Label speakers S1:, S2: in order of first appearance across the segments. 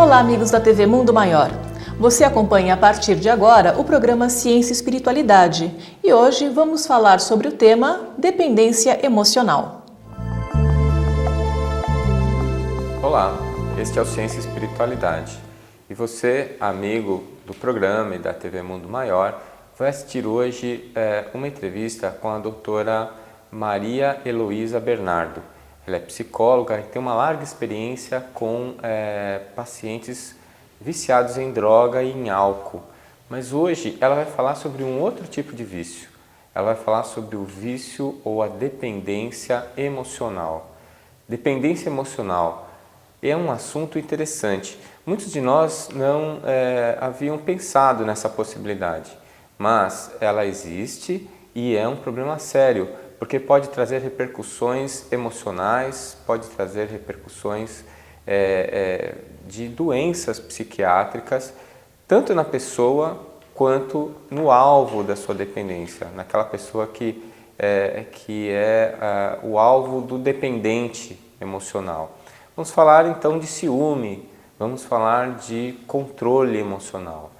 S1: Olá, amigos da TV Mundo Maior. Você acompanha a partir de agora o programa Ciência e Espiritualidade e hoje vamos falar sobre o tema dependência emocional.
S2: Olá, este é o Ciência e Espiritualidade e você, amigo do programa e da TV Mundo Maior, vai assistir hoje uma entrevista com a doutora Maria Heloísa Bernardo. Ela é psicóloga e tem uma larga experiência com pacientes viciados em droga e em álcool. Mas hoje ela vai falar sobre um outro tipo de vício. Ela vai falar sobre o vício ou a dependência emocional. Dependência emocional é um assunto interessante. Muitos de nós não haviam pensado nessa possibilidade, mas ela existe e é um problema sério, porque pode trazer repercussões emocionais, pode trazer repercussões de doenças psiquiátricas, tanto na pessoa quanto no alvo da sua dependência, naquela pessoa que é o alvo do dependente emocional. Vamos falar então de ciúme, vamos falar de controle emocional.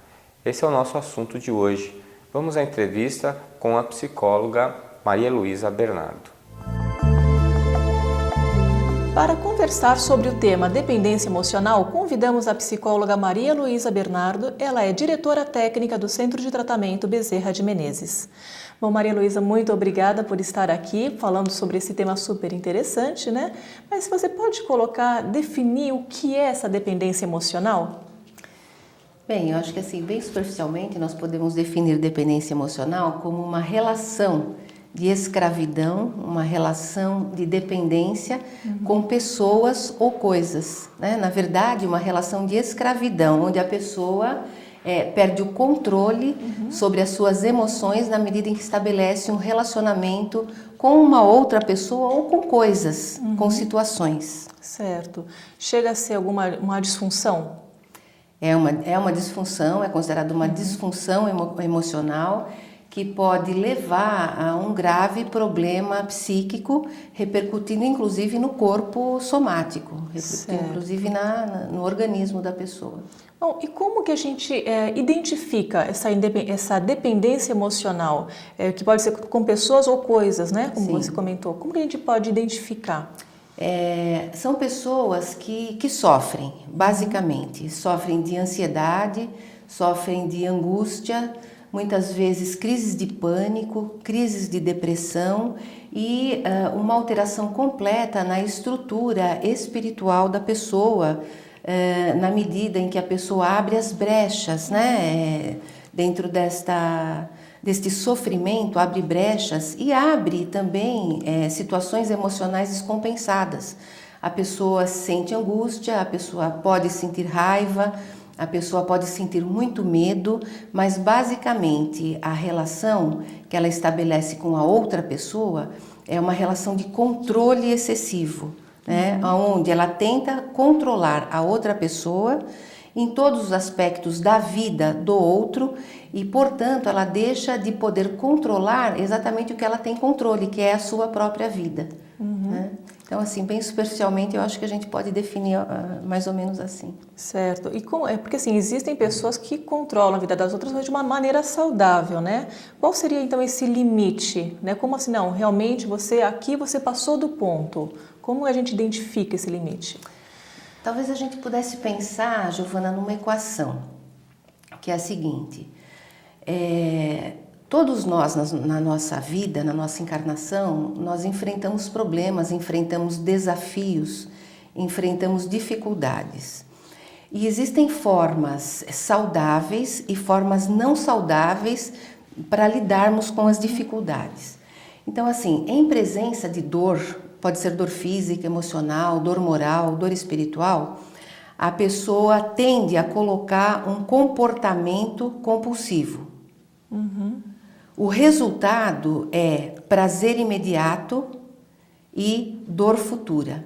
S2: Esse é o nosso assunto de hoje. Vamos à entrevista com a psicóloga Maria Heloísa Bernardo.
S1: Para conversar sobre o tema dependência emocional, convidamos a psicóloga Maria Heloísa Bernardo. Ela é diretora técnica do Centro de Tratamento Bezerra de Menezes. Bom, Maria Heloísa, muito obrigada por estar aqui falando sobre esse tema super interessante, né? Mas você pode definir o que é essa dependência emocional?
S3: Bem, eu acho que assim, bem superficialmente, nós podemos definir dependência emocional como uma relação de escravidão, uma relação de dependência com pessoas ou coisas, né? Na verdade, uma relação de escravidão, onde a pessoa perde o controle sobre as suas emoções na medida em que estabelece um relacionamento com uma outra pessoa ou com coisas, com situações.
S1: Certo. Chega a ser uma disfunção?
S3: É uma disfunção, é considerada uma disfunção emocional que pode levar a um grave problema psíquico, repercutindo inclusive no corpo somático, repercutindo inclusive no organismo da pessoa.
S1: Bom, e como que a gente identifica essa dependência emocional, que pode ser com pessoas ou coisas, né? Como você comentou. Como que a gente pode identificar?
S3: São pessoas que sofrem, basicamente, sofrem de ansiedade, sofrem de angústia, muitas vezes crises de pânico, crises de depressão e uma alteração completa na estrutura espiritual da pessoa, na medida em que a pessoa abre as brechas, né? Dentro deste sofrimento, abre brechas e abre também situações emocionais descompensadas. A pessoa sente angústia, a pessoa pode sentir raiva, a pessoa pode sentir muito medo, mas basicamente a relação que ela estabelece com a outra pessoa é uma relação de controle excessivo, né? Onde ela tenta controlar a outra pessoa em todos os aspectos da vida do outro e, portanto, ela deixa de poder controlar exatamente o que ela tem controle, que é a sua própria vida. Né? Então, assim, bem superficialmente, eu acho que a gente pode definir mais ou menos assim.
S1: Certo. E porque assim, existem pessoas que controlam a vida das outras, mas de uma maneira saudável, né? Qual seria então esse limite, né? Como assim, não, realmente você passou do ponto. Como a gente identifica esse limite?
S3: Talvez a gente pudesse pensar, Giovana, numa equação, que é a seguinte: todos nós na nossa vida, na nossa encarnação, nós enfrentamos problemas, enfrentamos desafios, enfrentamos dificuldades. E existem formas saudáveis e formas não saudáveis para lidarmos com as dificuldades. Então, assim, em presença de dor, pode ser dor física, emocional, dor moral, dor espiritual, a pessoa tende a colocar um comportamento compulsivo. O resultado é prazer imediato e dor futura.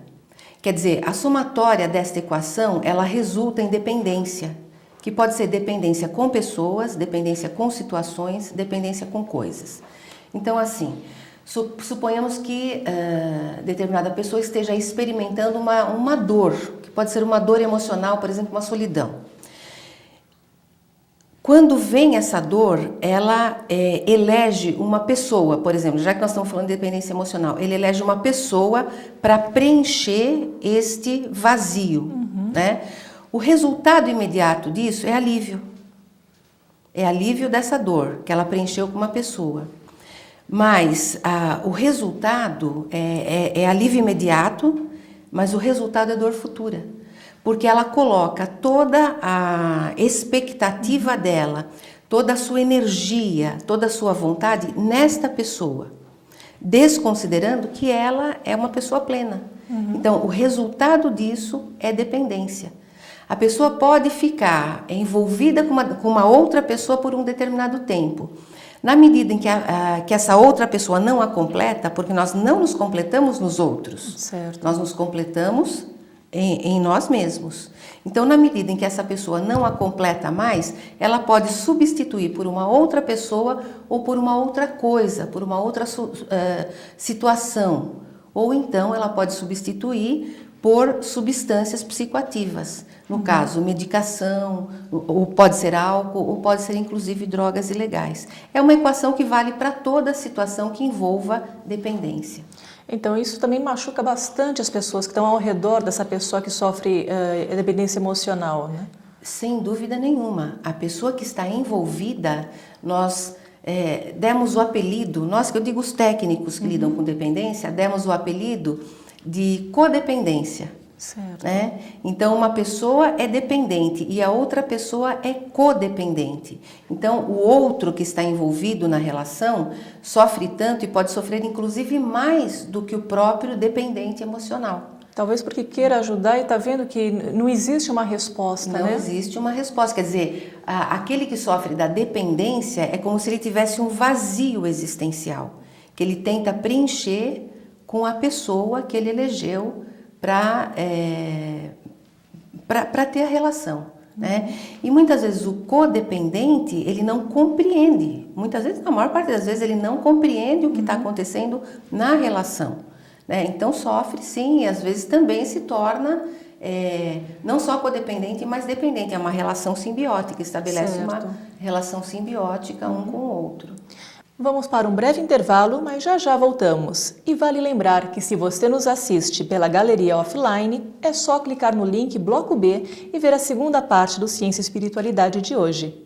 S3: Quer dizer, a somatória desta equação, ela resulta em dependência, que pode ser dependência com pessoas, dependência com situações, dependência com coisas. Então, assim, Suponhamos que determinada pessoa esteja experimentando uma dor, que pode ser uma dor emocional, por exemplo, uma solidão. Quando vem essa dor, ela elege uma pessoa, por exemplo, já que nós estamos falando de dependência emocional, ele elege uma pessoa para preencher este vazio, né? O resultado imediato disso é alívio. É alívio dessa dor que ela preencheu com uma pessoa. Mas o resultado é alívio imediato, mas o resultado é dor futura. Porque ela coloca toda a expectativa dela, toda a sua energia, toda a sua vontade nesta pessoa, desconsiderando que ela é uma pessoa plena. Então, o resultado disso é dependência. A pessoa pode ficar envolvida com uma outra pessoa por um determinado tempo. Na medida em que essa outra pessoa não a completa, porque nós não nos completamos nos outros,
S1: Certo.
S3: nós nos completamos em nós mesmos. Então, na medida em que essa pessoa não a completa mais, ela pode substituir por uma outra pessoa ou por uma outra coisa, por uma outra situação. Ou então ela pode substituir por substâncias psicoativas. No caso, medicação, ou pode ser álcool, ou pode ser inclusive drogas ilegais. É uma equação que vale para toda situação que envolva dependência.
S1: Então, isso também machuca bastante as pessoas que estão ao redor dessa pessoa que sofre dependência emocional, né?
S3: Sem dúvida nenhuma. A pessoa que está envolvida, nós demos o apelido, nós que eu digo os técnicos que lidam com dependência, demos o apelido de codependência.
S1: Certo.
S3: Né? Então, uma pessoa é dependente e a outra pessoa é codependente. Então, o outro que está envolvido na relação sofre tanto e pode sofrer inclusive mais do que o próprio dependente emocional.
S1: Talvez porque queira ajudar e está vendo que não existe uma resposta,
S3: Não
S1: né?
S3: existe uma resposta. Quer dizer, aquele que sofre da dependência é como se ele tivesse um vazio existencial, que ele tenta preencher com a pessoa que ele elegeu para ter a relação, né? E muitas vezes o codependente, ele não compreende, muitas vezes, na maior parte das vezes, ele não compreende o que está acontecendo na relação, né? Então sofre sim, e às vezes também se torna não só codependente, mas dependente. É uma relação simbiótica, estabelece
S1: Certo.
S3: uma relação simbiótica um com o outro.
S1: Vamos para um breve intervalo, mas já voltamos. E vale lembrar que se você nos assiste pela galeria offline, é só clicar no link Bloco B e ver a segunda parte do Ciência e Espiritualidade de hoje.